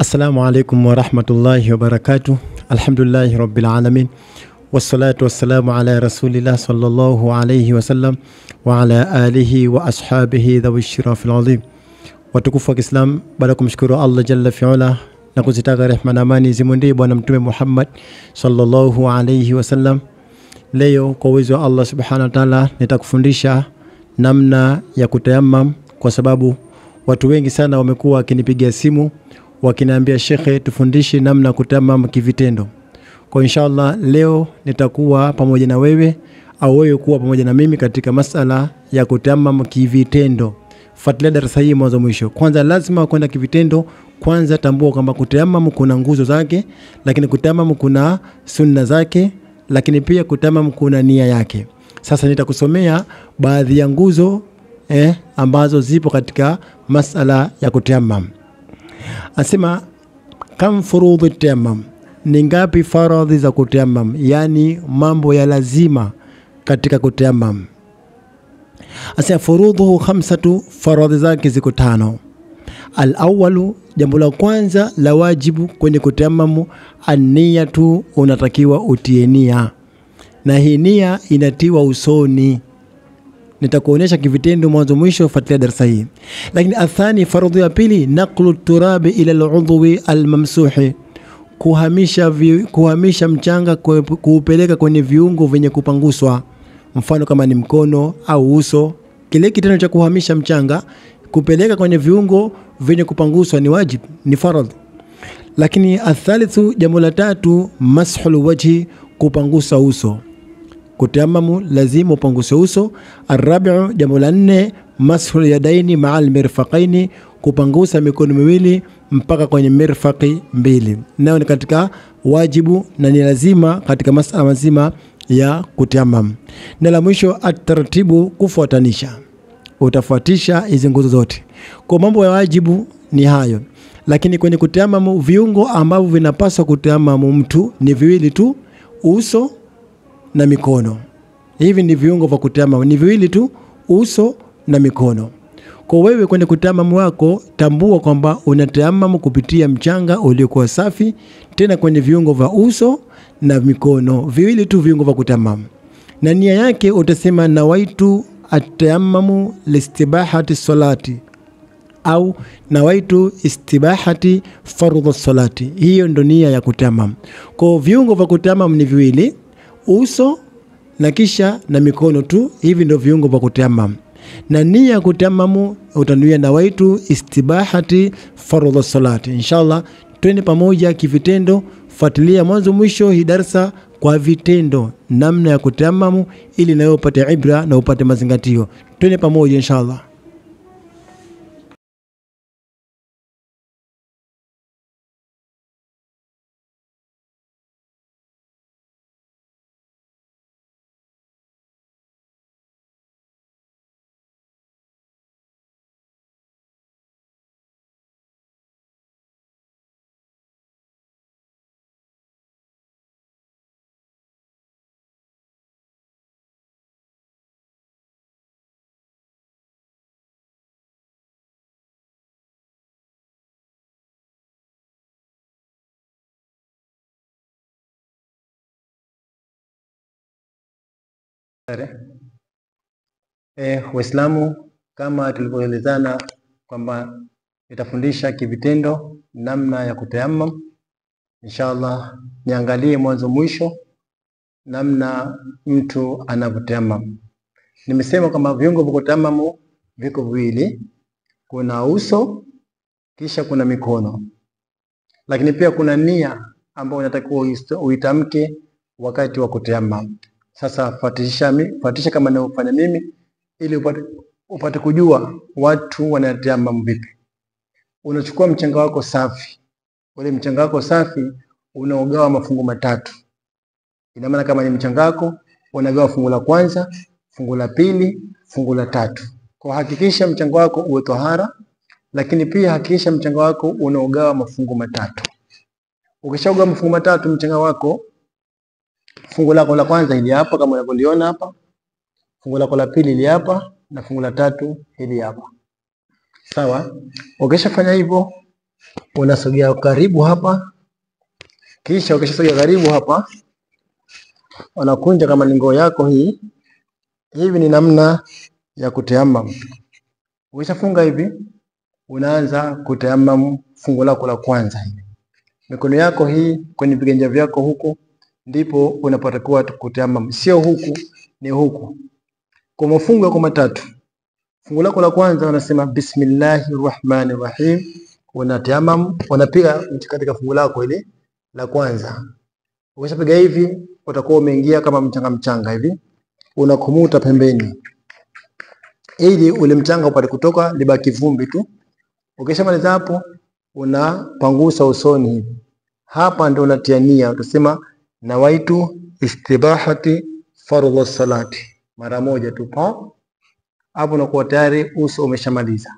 Assalamu alaikum wa rahmatullahi wa barakatuh. Alhamdulillahi rabbil alamin. Wassalatu wassalamu ala rasulillah sallallahu alayhi wa sallam wa ala alihi wa ashabihi dhawi shirafil azim. Watukufu wa Kiislam, baada kumshukuru Allah jalla fi'ala na kuzitaka rehema na amani zimwendee bwana mtume Muhammad sallallahu alayhi wa sallam. Leo kwa uwezo wa Allah subhanahu wa ta'ala nitakufundisha namna ya kutayammam, kwa sababu watu wengi sana wamekuwa wakinipigia simu wakiniambia shekhe, tufundishe namna kutayammam kivitendo. Kwa inshallah leo nitakuwa pamoja na wewe au wewe kuwa pamoja na mimi katika masala ya kutayammam kivitendo. Fuatilia darasa hili mwanzo mwisho. Kwanza lazima kwenda kivitendo. Kwanza tambua kwamba kutayammam kuna nguzo zake, lakini kutayammam kuna sunna zake, lakini pia kutayammam kuna nia yake. Sasa nitakusomea baadhi ya nguzo ambazo zipo katika masala ya kutayammam. Asema kam furudhu tayammum, ni ngapi faradhi za kutayammam, yani mambo ya lazima katika kutayammam. Asema furudhu khamsatu, faradhi zake ziko 5. Al-awwalu, jambo la kwanza la wajibu kwenye kutayammam, an-niyatu, unatakiwa utie nia, na hii nia inatiwa usoni. Nitakuonesha kivitendo mwanzo mwisho, fuatilia darasa hii. Lakini athani, faradhi ya pili, naqlu turabi ila al-udhwi al-mamsuhi, kuhamisha mchanga kuupeleka kwenye viungo vyenye kupanguswa, mfano kama ni mkono au uso. Kile kitendo cha kuhamisha mchanga kupeleka kwenye viungo vyenye kupanguswa ni wajib, ni faradhi. Lakini athalithu, jambo la tatu, mashul wajhi, kupangusa uso. Kutayammam lazima upanguse uso. Arabi'u, jambo la 4, mashul yadaini ma'al mirfaqaini, kupangusa mikono miwili mpaka kwenye mirfaqi mbili. Nao ni katika wajibu na ni lazima katika masala mazima ya kutayammam. Na la mwisho, at-tartibu, kufuatanisha. Utafuatisha hizo nguzo zote. Kwa mambo ya wajibu ni hayo. Lakini kwenye kutayammam, viungo ambavyo vinapaswa kutayammam mtu ni viwili tu, uso na mikono. Hivi ni viungo vya kutayammam, ni viwili tu, uso na mikono. Kwa wewe kwenye kutayammam wako, tambua kwamba unatayammam kupitia mchanga uliokuwa safi, tena kwenye viungo vya uso na mikono, viwili tu viungo vya kutayammam. Na nia yake utasema nawaitu at-tayammamu listibahati salati au nawaitu istibahati fardhu salati. Hiyo ndo nia ya kutayammam. Kwa viungo vya kutayammam ni viwili, uso na kisha na mikono tu. Hivi ndio viungo vya kutayammam. Na nia ya kutayammam utanuia nawaitu istibahati fardhu salati. Inshallah twende pamoja kivitendo. Fuatilia mwanzo mwisho hii darasa kwa vitendo, namna ya kutayammam, ili nawe upate ibra na upate mazingatio. Twende pamoja inshallah. Waislamu, kama tulivyoelezana kwamba nitafundisha kivitendo namna ya kutayammam, inshallah niangalie mwanzo mwisho namna mtu anavyotayammam. Nimesema kwamba viungo vya kutayammam viko viwili, kuna uso kisha kuna mikono, lakini pia kuna nia ambayo unatakiwa uitamke wakati wa kutayammam. Sasa fuatisha kama ninavyofanya mimi, ili upate kujua watu wanatayammam vipi. Unachukua mchanga wako safi. Ule mchanga wako safi unaogawa mafungu matatu. Ina maana kama ni mchanga wako unagawa fungu la kwanza, fungu la pili, fungu la tatu. Kwa hakikisha mchanga wako uwe tahara, lakini pia hakikisha mchanga wako unaogawa mafungu matatu. Ukishaugawa mafungu matatu mchanga wako, fungu lako la kwanza hili hapa kama unavyoona hapa, fungu lako la pili hili hapa, na fungu la tatu hili hapa. Sawa? Ukishafanya hivyo, unasogea karibu hapa, kisha ukishasogea karibu hapa unakunja kama ngoo yako hii. Hivi ni namna ya kutayamam. Ukishafunga hivi unaanza kutayamam fungu lako la kwanza hivi. Mikono yako hii kwenye viganja vyako huku ndipo unapata kuwa kutayamam, sio huku, ni huku. Kwa mafungu yako matatu, fungu lako la kwanza unasema bismillahirrahmanirrahim, unatayamam, unapiga katika fungu lako ile la kwanza. Ukishapiga hivi utakuwa umeingia kama mchanga hivi, unakumuta pembeni ili ule mchanga upate kutoka, libaki vumbi tu. Ukishamaliza hapo unapangusa usoni hivi. Hapa ndio unatia nia, utasema nawaitu istibahati fardhu salati, mara moja tu pa. Hapo unakuwa tayari uso umeshamaliza.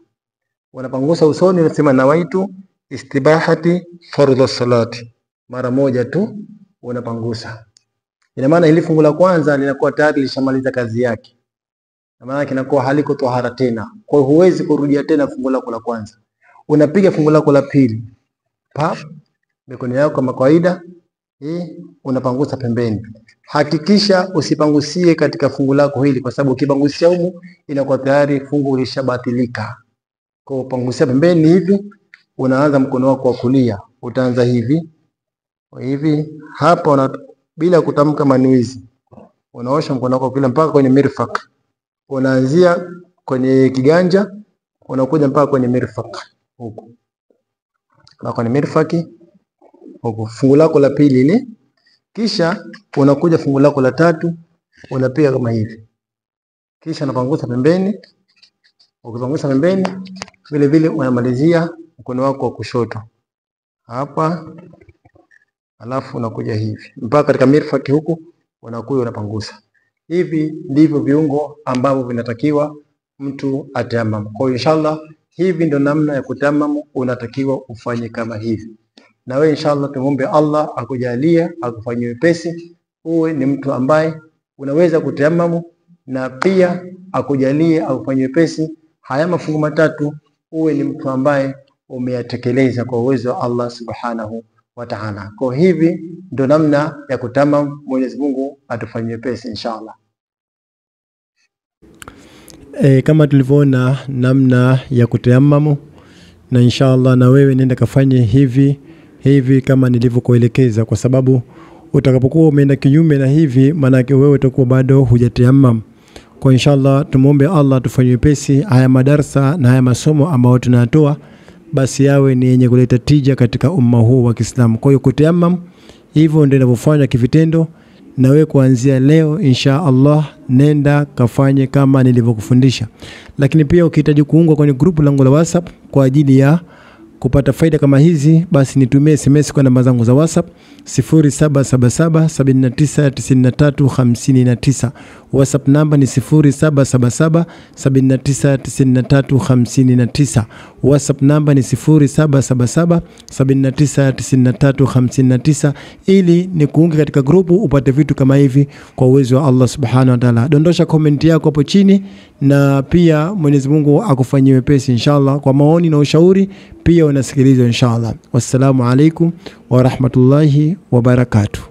Unapangusa usoni, unasema nawaitu istibahati fardhu salati, mara moja tu unapangusa. Ina maana hili fungu la kwanza linakuwa tayari lishamaliza kazi yake. Na maana kinakuwa haliko tohara tena. Kwa hiyo huwezi kurudia tena fungu lako la kwanza. Unapiga fungu lako la pili. Mikono yako kama kawaida, unapangusa pembeni. Hakikisha usipangusie katika fungu lako hili, kwa sababu ukipangusia humu inakuwa tayari fungu lishabatilika. Kwa hiyo pangusia pembeni hivi, unaanza mkono wako wa kulia. Utaanza hivi. Hapa bila kutamka manuizi. Unaosha mkono wako kila mpaka kwenye mirfaq. Unaanzia kwenye kiganja, unakuja mpaka kwenye mirfaq huko. Na kwenye mirfaqi huko fungu lako la pili ile. Kisha unakuja fungu lako la tatu, unapiga kama hivi. Kisha unapangusa pembeni. Ukipangusa pembeni vile vile unamalizia mkono wako wa kushoto. Hapa alafu unakuja hivi mpaka katika mirfaqi huku, unakuja unapangusa. Hivi ndivyo viungo ambavyo vinatakiwa mtu atayamam. Kwa hiyo inshallah hivi ndio namna ya kutayamam, unatakiwa ufanye kama hivi. Na wewe inshallah tumuombe Allah akujalie, akufanyie wepesi, uwe ni mtu ambaye unaweza kutayamam, na pia akujalie, akufanyie wepesi haya mafungu matatu, uwe ni mtu ambaye umeyatekeleza kwa uwezo wa Allah subhanahu wa ta'ala. Kwa hivi ndio namna ya kutayamam. Mwenyezi Mungu atufanyie wepesi inshallah. Kama tulivyoona namna ya kutayamam, na inshallah na wewe nenda kafanye hivi kama nilivyokuelekeza, kwa sababu utakapokuwa umeenda kinyume na hivi, maana yake wewe utakuwa bado hujatayamam. Kwa inshallah tumuombe Allah tufanyie wepesi haya madarasa na haya masomo ambayo tunatoa, basi yawe ni yenye kuleta tija katika umma huu wa Kiislamu. Kwa hiyo kutayamam hivyo ndio ninavyofanya kivitendo, na wewe kuanzia leo insha Allah nenda kafanye kama nilivyokufundisha. Lakini pia ukihitaji kuungwa kwenye grupu langu la WhatsApp kwa ajili ya kupata faida kama hizi, basi nitumie SMS kwa namba zangu za WhatsApp 0777799359. WhatsApp namba ni 0777799359. WhatsApp namba ni 0777799359, ili nikuunge katika grupu upate vitu kama hivi kwa uwezo wa Allah subhanahu wa ta'ala. Dondosha comment yako hapo chini, na pia Mwenyezi Mungu akufanyie wepesi inshallah. Kwa maoni na ushauri pia unasikilizwa inshallah. Wassalamu alaikum wa rahmatullahi wa barakatuh.